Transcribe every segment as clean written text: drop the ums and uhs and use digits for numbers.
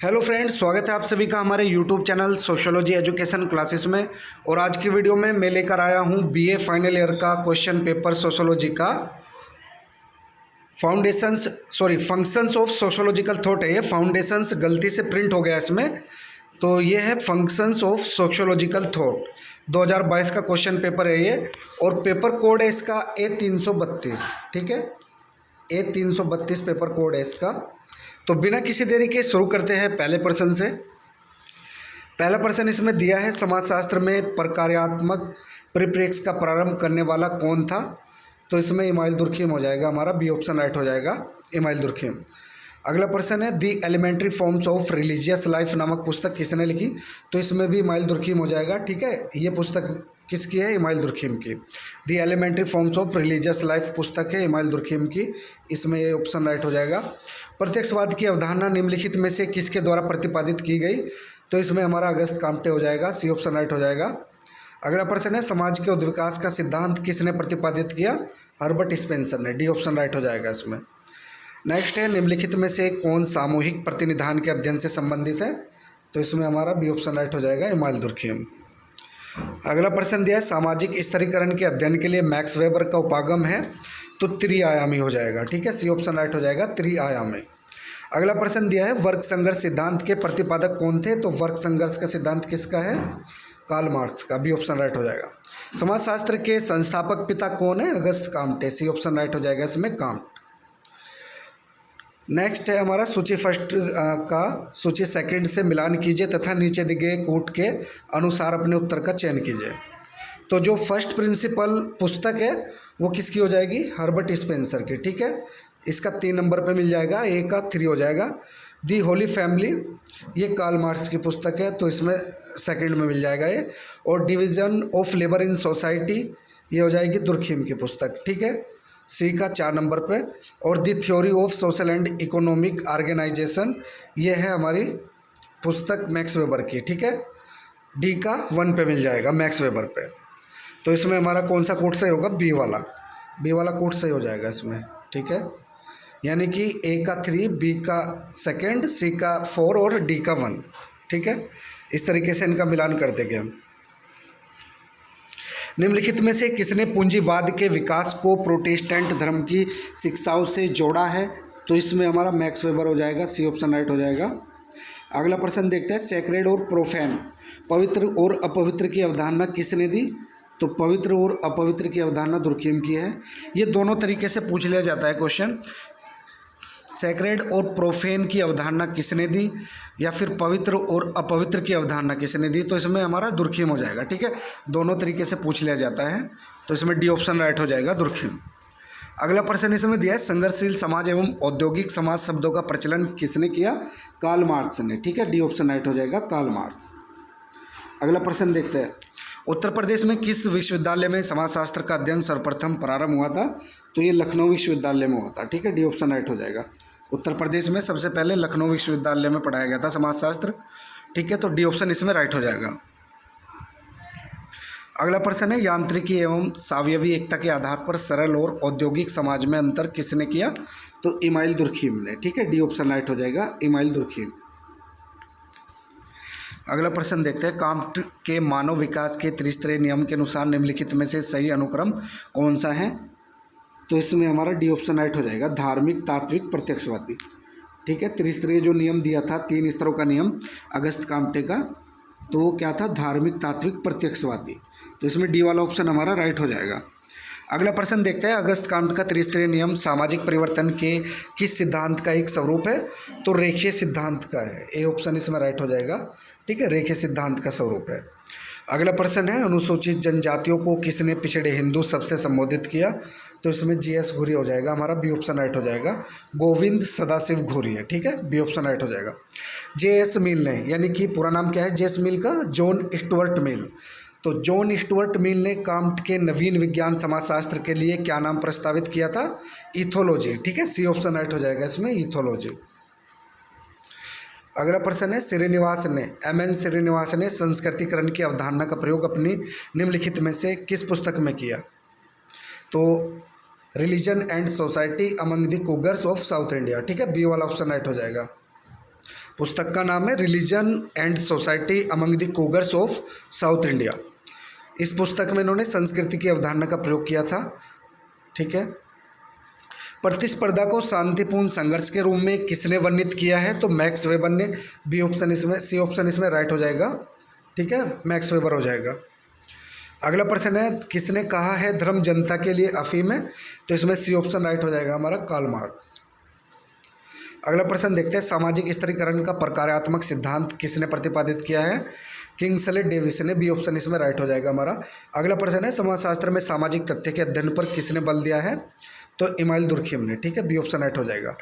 Hello friends, स्वागत है आप सभी का हमारे YouTube channel sociology education classes में। और आज की वीडियो में मैं लेकर आया हूं बीए फाइनल ईयर का क्वेश्चन पेपर सोशियोलॉजी का फंक्शंस ऑफ सोशियोलॉजिकल थॉट है। ये फाउंडेशंस गलती से प्रिंट हो गया इसमें, तो ये है फंक्शंस ऑफ सोशियोलॉजिकल थॉट 2022 का क्वेश्चन पेपर है ये। और पेपर कोड है इसका A332, ठीक है, A332 पेपर कोड है इसका। तो बिना किसी देरी के शुरू करते हैं पहले प्रश्न से। पहला प्रश्न इसमें दिया है, समाजशास्त्र में प्रकार्यात्मक परिप्रेक्ष्य का प्रारंभ करने वाला कौन था? तो इसमें इमाइल दुर्खिम हो जाएगा, हमारा बी ऑप्शन राइट हो जाएगा, इमाइल दुर्खिम। अगला प्रश्न है, the elementary forms of religious life नामक पुस्तक किसने लिखी? तो इसमें भी इमाइल दुर्खिम हो जाएगा, ठीक है। ये पुस्तक किसकी है? इमाइल दुर्खिम की। The elementary forms of religious life पुस्तक है इमाइल दुर्खिम की, इसमें ये ऑप्शन राइट हो जाएगा। प्रत्यक्षवाद की अवधारणा निम्नलिखित में से किसके द्वारा प्रतिपादित की गई? तो इसमें हमारा अगस्त काम्टे हो जाएगा, सी ऑप्शन राइट हो जाएगा। अगला प्रश्न है, समाज के उद्विकास का सिद्धांत किसने प्रतिपादित किया? हर्बर्ट स्पेंसर ने, डी ऑप्शन राइट हो जाएगा इसमें। नेक्स्ट है, निम्नलिखित में से कौन सामूहिक प्रतिनिधान के अध्ययन से संबंधित है? तो इसमें हमारा बी ऑप्शन राइट हो जाएगा, इमाइल दुर्खिम। अगला प्रश्न दिया है, सामाजिक स्तरीकरण के अध्ययन के लिए मैक्स वेबर का उपागम है? तो त्रिआयामी हो जाएगा, ठीक है, सी ऑप्शन राइट हो जाएगा, त्रिआयामी। अगला प्रश्न दिया है, वर्ग संघर्ष सिद्धांत के प्रतिपादक कौन थे? तो वर्ग संघर्ष का सिद्धांत किसका है? कार्ल मार्क्स का, बी ऑप्शन राइट हो जाएगा। समाजशास्त्र के संस्थापक पिता कौन है? Auguste Comte, C option right हो जाएगा इसमें, काम्ट। नेक्स्ट है हमारा, सूची फर्स्ट का सूची सेकंड से मिलान कीजिए तथा नीचे दिए गए कूट के अनुसार अपने उत्तर का चयन कीजिए। तो जो फर्स्ट प्रिंसिपल पुस्तक है वो किसकी हो जाएगी? हर्बर्ट स्पेंसर की, ठीक है। इसका 3 नंबर पे मिल जाएगा, ए का 3 हो जाएगा। दी होली फैमिली, ये कार्ल मार्क्स की पुस्तक है, तो इसमें सेकंड में मिल जाएगा ये। और division of labour in society, ये हो जाएगी दुर्खिम की पुस्तक, ठीक है, सी का 4 नंबर पे। और the theory of social and economic organisation, ये है हमारी पुस्तक मैक्स वेबर की, ठीक है, डी का 1 पे मिल जाएगा, मैक्स वेबर पे। तो इसमें हमारा कौन सा कोड सही होगा? बी वाला कोड सही हो जाएगा इसमें, ठीक है। यानी कि ए का 3, बी का 2, सी का 4 और डी का 1, ठीक है। इस तरीके से इनका मिलान कर देंगे हम। निम्नलिखित में से किसने पूंजीवाद के विकास को प्रोटेस्टेंट धर्म की शिक्षाओं से जोड़ा है? तो इसमें हमारा मैक्स वेबर हो जाएगा, सी ऑप्शन राइट हो जाएगा। अगला प्रश्न देखते हैं, सेक्रेड और प्रोफेन, पवित्र और अपवित्र की अवधारणा किसने दी? तो पवित्र और अपवित्र की अवधारणा दुर्खिम की है। ये दोनों तरीके से पूछ लिया जाता है क्वेश्चन, सेक्रेड और प्रोफेन की अवधारणा किसने दी या फिर पवित्र और अपवित्र की अवधारणा किसने दी? तो इसमें हमारा दुर्खिम हो जाएगा, ठीक है। दोनों तरीके से पूछ लिया जाता है, तो इसमें डी ऑप्शन राइट हो जाएगा, दुर्खिम। अगला प्रश्न इसमें दिया है, संघर्षशील समाज एवं औद्योगिक समाज शब्दों का प्रचलन किसने किया? कार्ल मार्क्स ने, ठीक है, डी ऑप्शन राइट हो जाएगा, कार्ल मार्क्स। अगला प्रश्न देखते हैं, उत्तर प्रदेश में किस विश्वविद्यालय में समाजशास्त्र का अध्ययन सर्वप्रथम प्रारंभ हुआ था? तो ये लखनऊ विश्वविद्यालय में हुआ था, ठीक है, डी ऑप्शन राइट हो जाएगा। उत्तर प्रदेश में सबसे पहले लखनऊ विश्वविद्यालय में पढ़ाया गया था समाजशास्त्र, ठीक है, तो डी ऑप्शन इसमें राइट हो जाएगा। अगला प्रश्न है, यांत्रिकी एवं सावयवी एकता के आधार पर सरल और औद्योगिक समाज में अंतर किसने किया? तो इमाइल दुर्खिम ने, ठीक है, डी ऑप्शन राइट हो जाएगा, इमाइल दुर्खिम। अगला प्रश्न देखते हैं, काम्ट के मानव विकास के त्रिस्तरीय नियम के अनुसार निम्नलिखित में से सही अनुक्रम कौन सा है? तो इसमें हमारा डी ऑप्शन राइट हो जाएगा, धार्मिक, तात्विक, प्रत्यक्षवादी, ठीक है। त्रिस्तरीय जो नियम दिया था, 3 स्तरों का नियम अगस्त काम्टे का, तो वो क्या था? धार्मिक, तात्विक, प्रत्यक्षवादी। तो इसमें डी वाला ऑप्शन हमारा राइट हो जाएगा। अगला प्रश्न देखते हैं, अगस्त काम्ट का त्रिस्तरीय नियम सामाजिक परिवर्तन के किस सिद्धांत का एक स्वरूप है? तो रेखीय सिद्धांत का है, ए ऑप्शन इसमें राइट हो जाएगा, ठीक है, रेखीय सिद्धांत का स्वरूप है। अगला प्रश्न है, अनुसूचित जनजातियों को किसने पिछड़े हिंदू शब्द से संबोधित किया? तो इसमें जीएस घुरी हो जाएगा, हमारा बी ऑप्शन राइट हो जाएगा, गोविंद सदाशिव घुरी है, ठीक है, बी ऑप्शन राइट हो जाएगा। जेएस मिल ने, यानी कि पूरा नाम क्या है जेएस मिल का? John Stuart Mill. तो जॉन स्टुअर्ट मिल ने काम्ट के नवीन विज्ञान समाजशास्त्र के लिए क्या नाम प्रस्तावित किया था? इथोलॉजी, ठीक है, सी ऑप्शन राइट हो जाएगा इसमें, इथोलॉजी। अगला प्रश्न है, श्रीनिवास ने, एम.एन. श्रीनिवास ने संस्कृतिकरण की अवधारणा का प्रयोग अपनी निम्नलिखित में से किस पुस्तक में किया? तो religion and society among the Coorgs of South India, ठीक है, बी वाला ऑप्शन राइट हो जाएगा। पुस्तक का नाम है religion and society among the cougars of South India. इस पुस्तक में इन्होंने संस्कृति की अवधारणा का प्रयोग किया था। ठीक है। प्रतिस्पर्धा को शांतिपूर्ण संघर्ष के रूप में किसने वर्णित किया है? तो मैक्स वेबर ने। बी ऑप्शन इसमें, सी ऑप्शन इसमें राइट हो जाएगा। ठीक है, मैक्स वेबर हो जाएगा। अगला प्रश्न है, किसने कहा है धर्म जनता के लिए अफीम है? तो इसमें सी ऑप्शन राइट हो जाएगा हमारा, कार्ल मार्क्स। अगला प्रश्न देखते हैं, सामाजिक स्तरीकरण का प्रकार्यात्मक सिद्धांत किसने प्रतिपादित किया है? किंग्सले डेविस ने। बी ऑप्शन इसमें राइट हो जाएगा हमारा। अगला प्रश्न है, समाजशास्त्र में सामाजिक तथ्य के अध्ययन पर किसने बल दिया है? तो इमाइल दुर्खिम ने। ठीक है, बी ऑप्शन राइट हो जाएगा।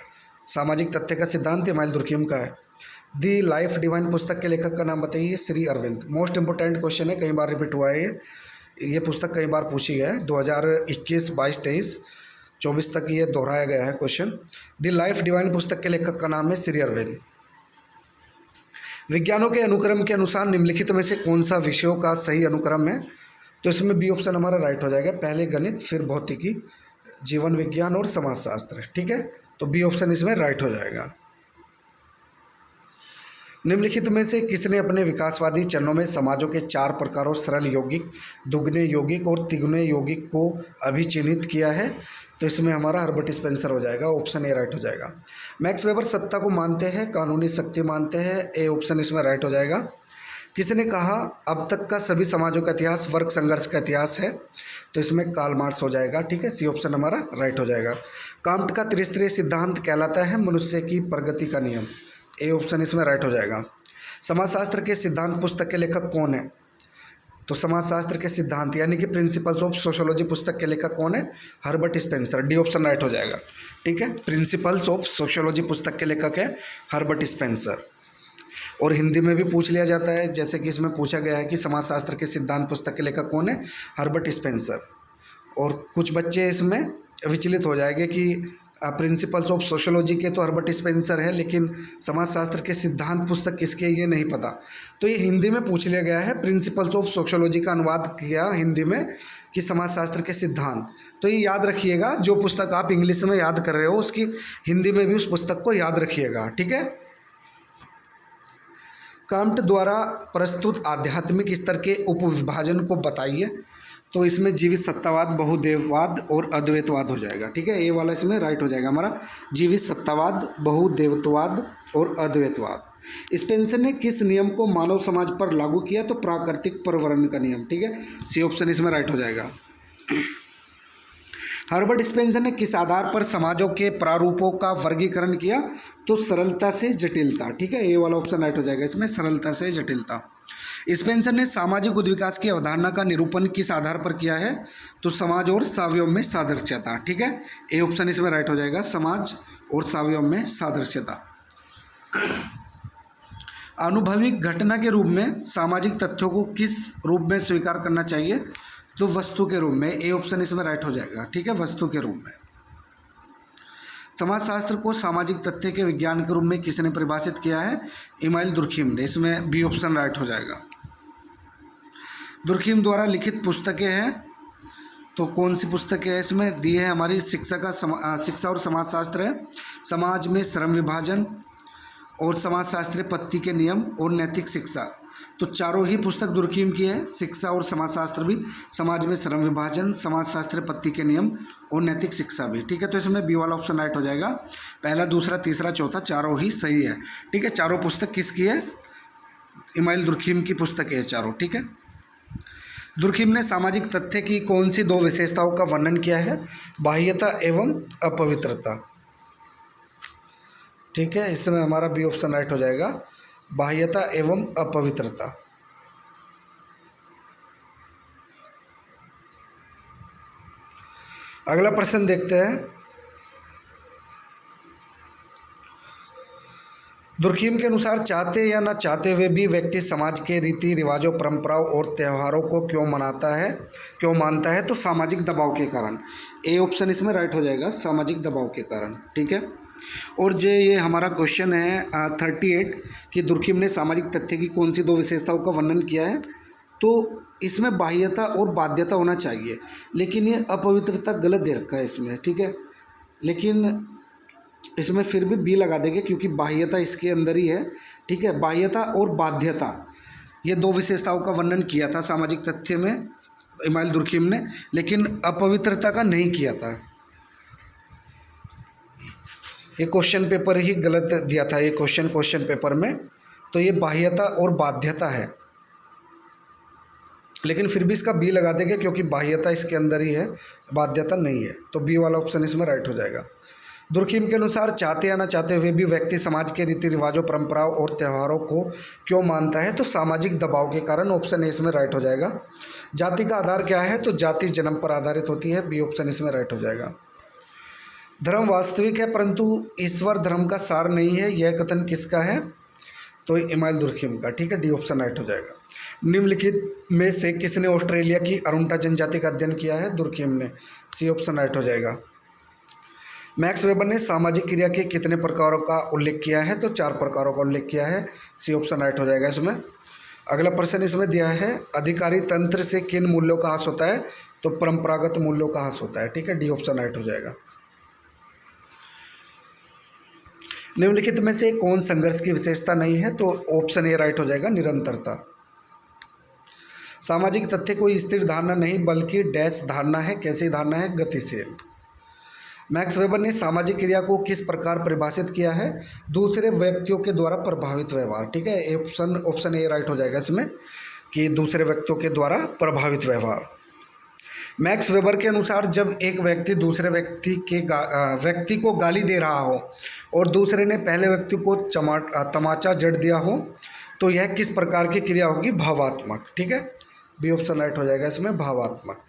सामाजिक तथ्य का सिद्धांत इमाइल दुर्खिम का है। दी लाइफ डिवाइन पुस्तक के लेखक का नाम बताइए। Sri Aurobindo. Most important question है, कई बार रिपीट हुआ है ये पुस्तक कई बार पूछी गया है। 2021, 22, 23, 24 तक ये दोहराया गया है क्वेश्चन। दी लाइफ डिवाइन पुस्तक के लेखक का नाम है श्री अरविंद। विज्ञानों के अनुक्रम के अनुसार निम्नलिखित में से कौन सा विषयों का सही अनुक्रम है? तो इसमें बी ऑप्शन हमारा राइट हो जाएगा। पहले गणित, फिर भौतिकी, जीवन विज्ञान और समाजशास्त्र। ठीक है, तो बी ऑप्शन इसमें राइट हो जाएगा। निम्नलिखित में से किसने अपने विकासवादी चरणों में समाजों के 4 प्रकारों सरल यौगिक, दुगने यौगिक और तिगुने यौगिक को अभिचिन्हित किया है? तो इसमें हमारा हर्बर्ट स्पेंसर हो जाएगा। ऑप्शन ए राइट हो जाएगा। मैक्स वेबर सत्ता को मानते हैं, कानूनी शक्ति मानते हैं। ए ऑप्शन इसमें राइट हो जाएगा। किसने कहा अब तक का सभी समाजों का इतिहास वर्ग संघर्ष का इतिहास है? तो इसमें कार्ल मार्क्स हो जाएगा। ठीक है, सी ऑप्शन हमारा राइट हो जाएगा। कांट का त्रिस्तरीय सिद्धांत कहलाता है मनुष्य की प्रगति का नियम। ए ऑप्शन इसमें राइट हो जाएगा। समाजशास्त्र के सिद्धांत पुस्तक के लेखक कौन है? तो समाजशास्त्र के सिद्धांत यानी कि प्रिंसिपल्स ऑफ सोशियोलॉजी पुस्तक के लेखक कौन है? Herbert Spencer. D option right हो जाएगा। ठीक है, प्रिंसिपल्स ऑफ सोशियोलॉजी पुस्तक के लेखक है हर्बर्ट स्पेंसर। और हिंदी में भी पूछ लिया जाता है, जैसे कि इसमें पूछा गया है कि समाजशास्त्र के सिद्धांत पुस्तक के लेखक कौन है? Herbert Spencer. और कुछ बच्चे इसमें विचलित हो जाएंगे कि प्रिंसिपल्स ऑफ सोशियोलॉजी के तो हर्बर्ट स्पेंसर है, लेकिन समाजशास्त्र के सिद्धांत पुस्तक किसके, ये नहीं पता। तो ये हिंदी में पूछ लिया गया है। प्रिंसिपल्स ऑफ सोशियोलॉजी का अनुवाद किया हिंदी में कि समाजशास्त्र के सिद्धांत। तो ये याद रखिएगा, जो पुस्तक आप इंग्लिश में याद कर रहे हो उसकी हिंदी में भी उस पुस्तक को याद रखिएगा। ठीक है। कांट द्वारा प्रस्तुत आध्यात्मिक स्तर के उपविभाजन को बताइए। तो इसमें जीवित सत्तावाद, बहुदेववाद और अद्वैतवाद हो जाएगा। ठीक है, ये वाला इसमें राइट हो जाएगा हमारा, जीवित सत्तावाद, बहुदेवत्ववाद और अद्वैतवाद। स्पेंसर ने किस नियम को मानव समाज पर लागू किया? तो प्राकृतिक पर्यावरण का नियम। ठीक है, सी ऑप्शन इसमें राइट हो जाएगा। हर्बर्ट स्पेंसर ने किस आधार पर समाजों के प्रारूपों का वर्गीकरण किया? तो सरलता से जटिलता। ठीक है, ये वाला ऑप्शन राइट हो जाएगा इसमें, सरलता से जटिलता। स्पेंसर ने सामाजिक उद्विकास की अवधारणा का निरूपण किस आधार पर किया है? तो समाज और सावयव में सादृश्यता। ठीक है, ए ऑप्शन इसमें राइट हो जाएगा, समाज और सावयव में सादृश्यता। आनुभविक घटना के रूप में सामाजिक तथ्यों को किस रूप में स्वीकार करना चाहिए? तो वस्तु के रूप में। ए ऑप्शन इसमें राइट हो जाएगा। ठीक है, वस्तु के रूप में। समाजशास्त्र को सामाजिक तथ्य के विज्ञान के रूप में किसने परिभाषित किया है? इमाइल दुर्खिम ने। इसमें बी ऑप्शन राइट हो जाएगा। दुर्खिम द्वारा लिखित पुस्तकें हैं, तो कौन सी पुस्तकें हैं इसमें दी है? हमारी शिक्षा और समाजशास्त्र है, समाज में श्रम विभाजन और समाजशास्त्र पत्ती के नियम और नैतिक शिक्षा। तो चारों ही पुस्तक दुर्खिम की है, शिक्षा और समाजशास्त्र भी, समाज में श्रम विभाजन, समाजशास्त्र पत्ती के नियम और नैतिक शिक्षा भी। ठीक है, तो इसमें बी वाला ऑप्शन राइट हो जाएगा। पहला, दूसरा, तीसरा, चौथा चारों ही सही है। ठीक है, चारों पुस्तक किसकी है? इमाइल दुर्खिम की पुस्तक है चारों। ठीक है, दुर्खिम ने सामाजिक तथ्य की कौन सी 2 विशेषताओं का वर्णन किया है? बाह्यता एवं अपवित्रता। ठीक है, इसमें हमारा बी ऑप्शन राइट हो जाएगा, बाह्यता एवं अपवित्रता। अगला प्रश्न देखते हैं। दुर्खिम के अनुसार चाहते या ना चाहते हुए भी व्यक्ति समाज के रीति रिवाजों, परंपराओं और त्योहारों को क्यों मनाता है, क्यों मानता है? तो सामाजिक दबाव के कारण। ए ऑप्शन इसमें राइट हो जाएगा, सामाजिक दबाव के कारण। ठीक है, और जो ये हमारा क्वेश्चन है 38 कि दुर्खिम ने सामाजिक तथ्य की कौन सी 2 विशेषताओं का वर्णन किया है? तो इसमें बाह्यता और बाध्यता होना चाहिए, लेकिन ये अपवित्रता गलत दे रखा है इसमें। ठीक है, लेकिन इसमें फिर भी बी लगा देंगे क्योंकि बाह्यता इसके अंदर ही है, ठीक है। बाह्यता और बाध्यता, ये दो विशेषताओं का वर्णन किया था सामाजिक तथ्य में इमाइल दुर्खिम ने, लेकिन अपवित्रता का नहीं किया था। ये क्वेश्चन पेपर ही गलत दिया था, ये क्वेश्चन पेपर में। तो ये बाह्यता और बाध्यता है, लेकिन फिर भी इसका बी लगा देंगे क्योंकि बाह्यता इसके अंदर ही है, बाध्यता नहीं है। तो बी वाला ऑप्शन इसमें राइट हो जाएगा। दुर्खिम के अनुसार चाहते या ना चाहते हुए भी व्यक्ति समाज के रीति रिवाजों, परंपराओं और त्योहारों को क्यों मानता है? तो सामाजिक दबाव के कारण, ऑप्शन ए इसमें राइट हो जाएगा। जाति का आधार क्या है? तो जाति जन्म पर आधारित होती है, बी ऑप्शन इसमें राइट हो जाएगा। धर्म वास्तविक है परंतु ईश्वर धर्म का सार नहीं है, यह कथन किसका है? तो इमाइल दुर्खिम का, ठीक है, डी ऑप्शन राइट हो जाएगा। निम्नलिखित में से किसने ऑस्ट्रेलिया की अरुंटा जनजाति का अध्ययन किया है? दुर्खिम ने, सी ऑप्शन राइट हो जाएगा। मैक्स वेबर ने सामाजिक क्रिया के कितने प्रकारों का उल्लेख किया है? तो 4 प्रकारों का उल्लेख किया है, सी ऑप्शन राइट हो जाएगा इसमें। अगला प्रश्न इसमें दिया है, अधिकारी तंत्र से किन मूल्यों का ह्रास होता है? तो परंपरागत मूल्यों का ह्रास होता है, ठीक है, डी ऑप्शन राइट हो जाएगा। निम्नलिखित में से कौन संघर्ष की विशेषता नहीं है? तो ऑप्शन ए राइट हो जाएगा, निरंतरता। सामाजिक तथ्य कोई स्थिर धारणा नहीं बल्कि डैश धारणा है, कैसी धारणा है? गतिशील। मैक्स वेबर ने सामाजिक क्रिया को किस प्रकार परिभाषित किया है? दूसरे व्यक्तियों के द्वारा प्रभावित व्यवहार, ठीक है, ऑप्शन ए राइट हो जाएगा इसमें कि दूसरे व्यक्तियों के द्वारा प्रभावित व्यवहार। मैक्स वेबर के अनुसार जब एक व्यक्ति दूसरे व्यक्ति को गाली दे रहा हो और दूसरे ने पहले व्यक्ति को तमाचा जड़ दिया हो तो यह किस प्रकार की क्रिया होगी? भावात्मक, ठीक है, बी ऑप्शन राइट हो जाएगा इसमें, भावात्मक।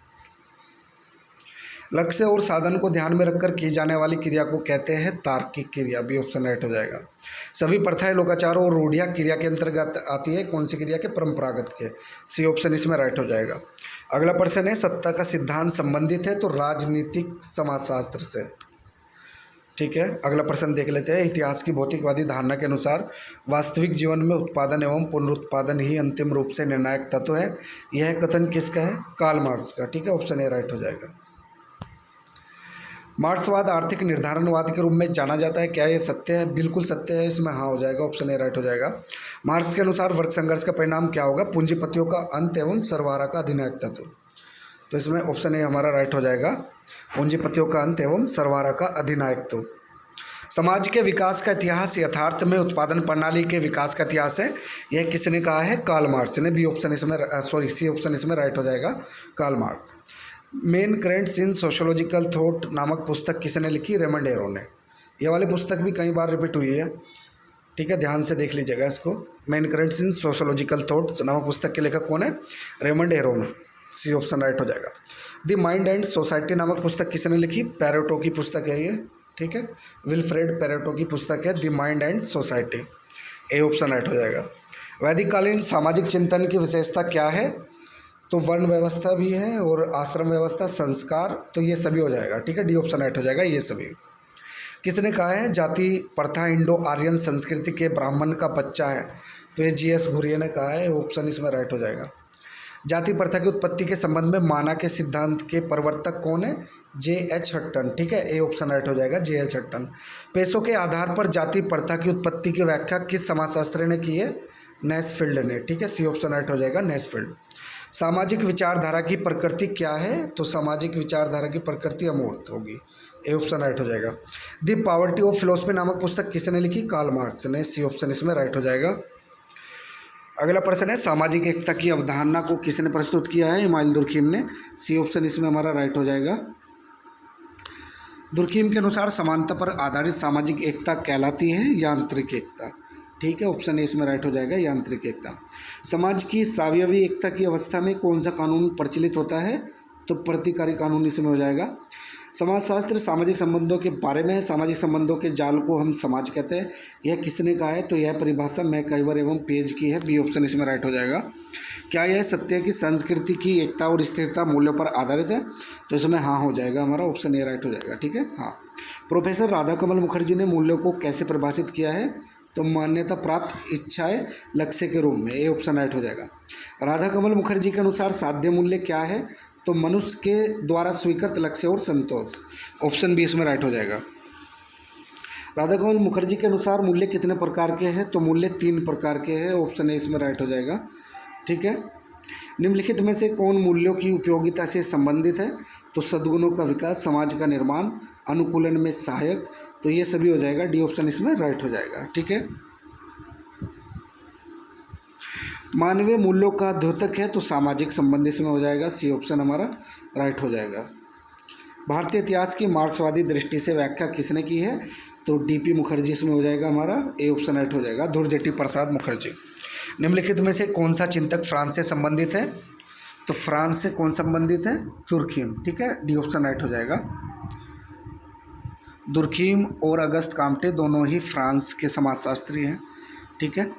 लक्ष्य और साधन को ध्यान में रखकर की जाने वाली क्रिया को कहते हैं तार्किक क्रिया, बी ऑप्शन राइट हो जाएगा। सभी प्रथाएं, लोकाचारों और रूढ़ियाँ क्रिया के अंतर्गत आती है, कौन सी क्रिया के? परंपरागत के, सी ऑप्शन इसमें राइट हो जाएगा। अगला प्रश्न है, सत्ता का सिद्धांत संबंधित है तो राजनीतिक समाजशास्त्र से, ठीक है। अगला प्रश्न देख लेते हैं, इतिहास की भौतिकवादी धारणा के अनुसार वास्तविक जीवन में उत्पादन एवं पुनरुत्पादन ही अंतिम रूप से निर्णायक तत्व है, यह कथन किसका है? कार्ल मार्क्स का, ठीक है, ऑप्शन ए राइट हो जाएगा। मार्क्सवाद आर्थिक निर्धारणवाद के रूप में जाना जाता है, क्या यह सत्य है? बिल्कुल सत्य है, इसमें हाँ हो जाएगा, ऑप्शन ए राइट हो जाएगा। मार्क्स के अनुसार वर्ग संघर्ष का परिणाम क्या होगा? पूंजीपतियों का अंत एवं सर्वहारा का अधिनायक तत्व, तो इसमें ऑप्शन ए हमारा राइट हो जाएगा, पूंजीपतियों का अंत एवं सर्वहारा का अधिनायकत्व। समाज के विकास का इतिहास यथार्थ में उत्पादन प्रणाली के विकास का इतिहास है, यह किसने कहा है? कार्ल मार्क्स ने, बी ऑप्शन इसमें सी ऑप्शन इसमें राइट हो जाएगा, कार्ल मार्क्स। मेन करेंट्स इन सोशोलॉजिकल थॉट नामक पुस्तक किसने लिखी? रेमंड एरो ने। ये वाली पुस्तक भी कई बार रिपीट हुई है, ठीक है, ध्यान से देख लीजिएगा इसको। मेन करेंट्स इन सोशोलॉजिकल थॉट्स नामक पुस्तक के लेखक कौन है? रेमंड एरो ने, सी ऑप्शन राइट हो जाएगा। द माइंड एंड सोसाइटी नामक पुस्तक किसने लिखी? पेरेटो की पुस्तक है ये, ठीक है, विल्फ्रेड पेरेटो की पुस्तक है the mind and society, A option right हो जाएगा। वैदिक कालीन सामाजिक चिंतन की विशेषता क्या है? तो वर्ण व्यवस्था भी है और आश्रम व्यवस्था, संस्कार, तो ये सभी हो जाएगा, ठीक है, डी ऑप्शन राइट हो जाएगा, ये सभी। किसने कहा है जाति प्रथा इंडो आर्यन संस्कृति के ब्राह्मण का बच्चा है? तो ये जी एस घुरिये ने कहा है, ऑप्शन इसमें राइट हो जाएगा। जाति प्रथा की उत्पत्ति के संबंध में माना के सिद्धांत के प्रवर्तक कौन है? जे एच हट्टन, ठीक है, ए ऑप्शन राइट हो जाएगा, जे एच हट्टन। पेशों के आधार पर जाति प्रथा की उत्पत्ति की व्याख्या किस समाजशास्त्री ने की है? नेस्फील्ड ने, ठीक है, सी ऑप्शन राइट हो जाएगा, नेस्फील्ड। सामाजिक विचारधारा की प्रकृति क्या है? तो सामाजिक विचारधारा की प्रकृति अमूर्त होगी, ए ऑप्शन राइट हो जाएगा। द पॉवर्टी ऑफ फिलोसफी नामक पुस्तक किसने लिखी? कार्ल मार्क्स ने, सी ऑप्शन इसमें राइट हो जाएगा। अगला प्रश्न है, सामाजिक एकता की अवधारणा को किसने प्रस्तुत किया है? इमाइल दुर्खिम ने, सी ऑप्शन इसमें हमारा राइट हो जाएगा। दुर्खिम के अनुसार समानता पर आधारित सामाजिक एकता कहलाती है यांत्रिक एकता, ठीक है, ऑप्शन ए इसमें राइट हो जाएगा, यांत्रिक एकता। समाज की सावयवी एकता की अवस्था में कौन सा कानून प्रचलित होता है? तो प्रतिकारी कानून इसमें हो जाएगा। समाजशास्त्र सामाजिक संबंधों के बारे में है, सामाजिक संबंधों के जाल को हम समाज कहते हैं, यह किसने कहा है? तो यह परिभाषा मैकइवर एवं पेज की है, बी ऑप्शन इसमें राइट हो जाएगा। क्या यह सत्य है कि संस्कृति की एकता और स्थिरता मूल्यों पर आधारित है? तो इसमें हाँ हो जाएगा, हमारा ऑप्शन ए राइट हो जाएगा, ठीक है, हाँ। प्रोफेसर राधाकमल मुखर्जी ने मूल्यों को कैसे परिभाषित किया है? तो मान्यता प्राप्त इच्छाएं लक्ष्य के रूप में, ए ऑप्शन राइट हो जाएगा। राधाकमल मुखर्जी के अनुसार साध्य मूल्य क्या है? तो मनुष्य के द्वारा स्वीकृत लक्ष्य और संतोष, ऑप्शन बी इसमें राइट हो जाएगा। राधा कमल मुखर्जी के अनुसार मूल्य कितने प्रकार के हैं? तो मूल्य 3 प्रकार के हैं। ऑप्शन ए इसमें राइट हो जाएगा। ठीक है। निम्नलिखित में से कौन मूल्यों की उपयोगिता से संबंधित है? तो सद्गुणों का विकास, समाज का निर्माण, अनुकूलन में सहायक। तो ये सभी हो जाएगा, डी ऑप्शन इसमें राइट हो जाएगा। ठीक है। मानवीय मूल्यों का द्योतक है तो सामाजिक संबंध इसमें हो जाएगा, सी ऑप्शन हमारा राइट हो जाएगा। भारतीय इतिहास की मार्क्सवादी दृष्टि से व्याख्या किसने की है? तो डीपी मुखर्जी इसमें हो जाएगा हमारा, ए ऑप्शन राइट हो जाएगा, धुरजेटी प्रसाद मुखर्जी। निम्नलिखित में से कौन सा चिंतक फ्रांस से संबंधित है? तो फ्रांस से कौन संबंधित है? दुर्खीम। ठीक है, डी ऑप्शन राइट हो जाएगा। दुर्खीम और अगस्त काम्टे दोनों ही फ्रांस के समाजशास्त्री हैं। ठीक है।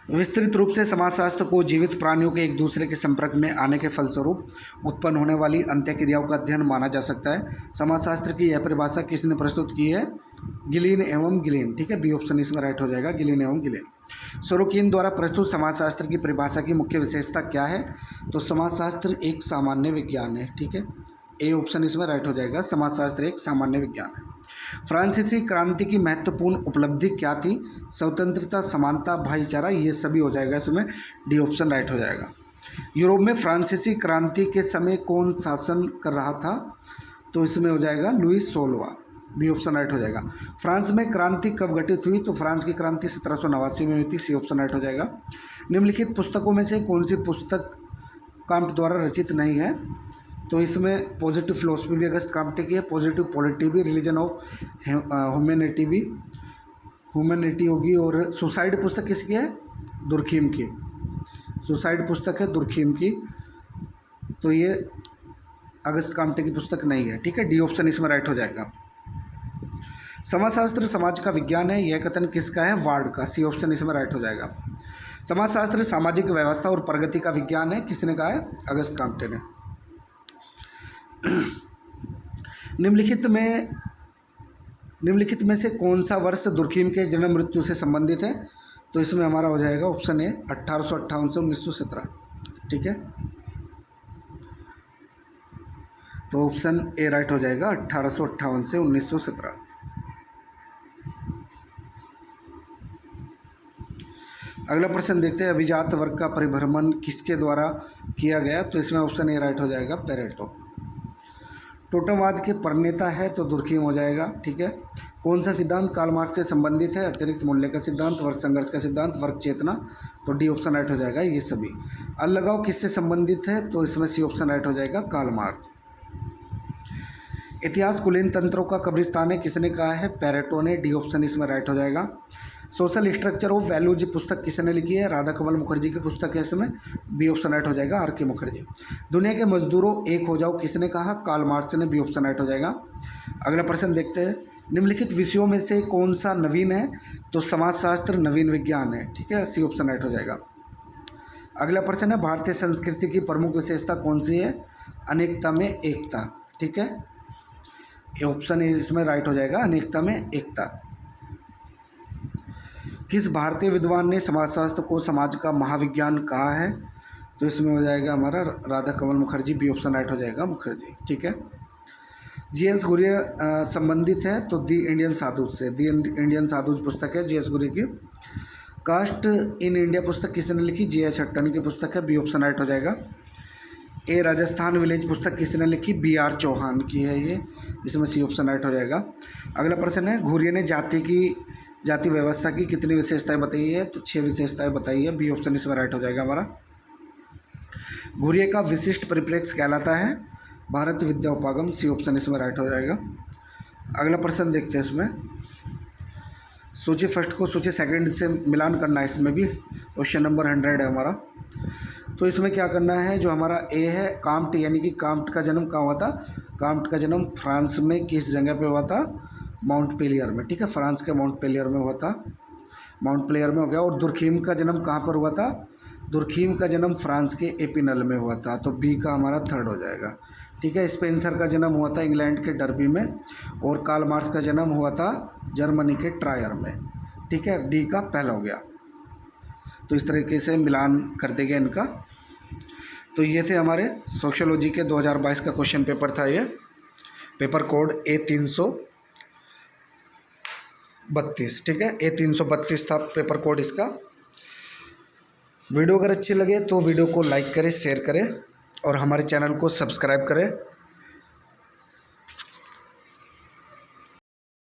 विस्तृत रूप से समाजशास्त्र को जीवित प्राणियों के एक दूसरे के संपर्क में आने के फलस्वरूप उत्पन्न होने वाली अंत्यक्रियाओं का अध्ययन माना जा सकता है। समाजशास्त्र की यह परिभाषा किसने प्रस्तुत की है? गिलिन एवं गिलिन। ठीक है, बी ऑप्शन इसमें राइट हो जाएगा, गिलिन एवं गिलिन। सोरोकिन द्वारा प्रस्तुत समाजशास्त्र की परिभाषा की मुख्य विशेषता क्या है? तो समाजशास्त्र एक सामान्य विज्ञान है। ठीक है, ए ऑप्शन इसमें राइट हो जाएगा, समाजशास्त्र एक सामान्य विज्ञान है। फ्रांसीसी क्रांति की महत्वपूर्ण उपलब्धि क्या थी? स्वतंत्रता, समानता, भाईचारा, ये सभी हो जाएगा इसमें, डी ऑप्शन राइट हो जाएगा। यूरोप में फ्रांसीसी क्रांति के समय कौन शासन कर रहा था? तो इसमें हो जाएगा लुईस 16वां, बी ऑप्शन राइट हो जाएगा। फ्रांस में क्रांति कब घटित हुई? तो फ्रांस की क्रांति 1789 में हुई थी, सी ऑप्शन राइट हो जाएगा। निम्नलिखित पुस्तकों में से कौन सी पुस्तक काम्ट द्वारा रचित नहीं है? तो इसमें पॉजिटिव फिलोसफी भी अगस्त काम्टे की है, पॉजिटिव पॉलिटी भी, रिलीजन ऑफ ह्यूमैनिटी भी, ह्यूमैनिटी होगी, और सुसाइड पुस्तक किसकी है? दुर्खीम की। सुसाइड पुस्तक है दुर्खीम की, तो ये अगस्त काम्टे की पुस्तक नहीं है। ठीक है, डी ऑप्शन इसमें राइट हो जाएगा। समाजशास्त्र समाज का विज्ञान है, यह कथन किसका है? वार्ड का, सी ऑप्शन इसमें राइट हो जाएगा। समाजशास्त्र सामाजिक व्यवस्था और प्रगति का विज्ञान है, किसने कहा है? अगस्त काम्टे ने। निम्नलिखित में से कौन सा वर्ष दुर्खीम के जन्म मृत्यु से संबंधित है? तो इसमें हमारा हो जाएगा ऑप्शन ए 1858 से 1917। ठीक है, तो ऑप्शन ए राइट हो जाएगा, 1858 से 1917। अगला प्रश्न देखते हैं, अभिजात वर्ग का परिभ्रमण किसके द्वारा किया गया? तो इसमें ऑप्शन ए राइट हो जाएगा, पेरेटो। टोटमवाद के प्रणेता है तो दुर्खीम हो जाएगा। ठीक है। कौन सा सिद्धांत कार्ल मार्क्स से संबंधित है? अतिरिक्त मूल्य का सिद्धांत, वर्ग संघर्ष का सिद्धांत, वर्ग चेतना। तो डी ऑप्शन राइट हो जाएगा, ये सभी। अलगाव किससे संबंधित है? तो इसमें सी ऑप्शन राइट हो जाएगा, कार्ल मार्क्स। इतिहास कुलीन तंत्रों का कब्रिस्तान है, किसने कहा है? पेरेटो ने, डी ऑप्शन इसमें राइट हो जाएगा। सोशल स्ट्रक्चर ऑफ वैल्यूज पुस्तक किसने लिखी है? राधा कमल मुखर्जी की पुस्तक है, इसमें बी ऑप्शन राइट हो जाएगा, आर के मुखर्जी। दुनिया के मजदूरों एक हो जाओ किसने कहा? कार्ल मार्क्स ने, बी ऑप्शन राइट हो जाएगा। अगला प्रश्न देखते हैं, निम्नलिखित विषयों में से कौन सा नवीन है? तो समाजशास्त्र नवीन विज्ञान है। ठीक है, सी ऑप्शन राइट हो जाएगा। अगला प्रश्न है, भारतीय संस्कृति की प्रमुख विशेषता कौन सी है? अनेकता में एकता। ठीक है, ऑप्शन इसमें राइट हो जाएगा, अनेकता में एकता। किस भारतीय विद्वान ने समाजशास्त्र को समाज का महाविज्ञान कहा है? तो इसमें हो जाएगा हमारा राधा कमल मुखर्जी, बी ऑप्शन राइट हो जाएगा, मुखर्जी। ठीक है। जी.एस. गुरिया संबंधित है तो दी इंडियन साधुज से, दी इंडियन साधुज पुस्तक है जी.एस. गुरिया की। कास्ट इन इंडिया पुस्तक किसने लिखी? जी.एच. हट्टन की पुस्तक है, बी ऑप्शन राइट हो जाएगा। ए राजस्थान विलेज पुस्तक किसने लिखी? बी.आर. चौहान की है ये, इसमें सी ऑप्शन राइट हो जाएगा। अगला प्रश्न है, घुरिया ने जाति व्यवस्था की कितनी विशेषताएं बताई है? तो 6 विशेषताएं बताई है, बी ऑप्शन इसमें राइट हो जाएगा हमारा। घुरिया का विशिष्ट परिप्रेक्ष्य कहलाता है भारत विद्या उपागम, सी ऑप्शन इसमें राइट हो जाएगा। अगला प्रश्न देखते हैं, इसमें सूची फर्स्ट को सूची सेकंड से मिलान करना है, इसमें भी क्वेश्चन नंबर 100 है हमारा। तो इसमें क्या करना है, जो हमारा ए है काम्ट, यानी कि काम्ट का जन्म कहाँ हुआ था? काम्ट का जन्म फ्रांस में किस जगह पे हुआ था? माउंट पेलियर में। ठीक है, फ्रांस के माउंट पेलियर में हुआ था, माउंट पेलियर में हो गया। और दुर्खीम का जन्म कहाँ पर हुआ था? दुर्खीम का जन्म फ्रांस के एपिनल में हुआ था, तो बी का हमारा 3rd हो जाएगा। ठीक है। स्पेंसर का जन्म हुआ था इंग्लैंड के डर्बी में, और कार्ल मार्क्स का जन्म हुआ था जर्मनी के ट्रायर में। ठीक है, डी का पहला हो गया। तो इस तरीके से मिलान कर देंगे इनका। तो ये थे हमारे सोशियोलॉजी के 2022 का क्वेश्चन पेपर था, ये पेपर कोड A300। 32, ठीक है। ए 332 था पेपर कोड इसका। वीडियो अगर अच्छी लगे तो वीडियो को लाइक करें, शेयर करें और हमारे चैनल को सब्सक्राइब करें।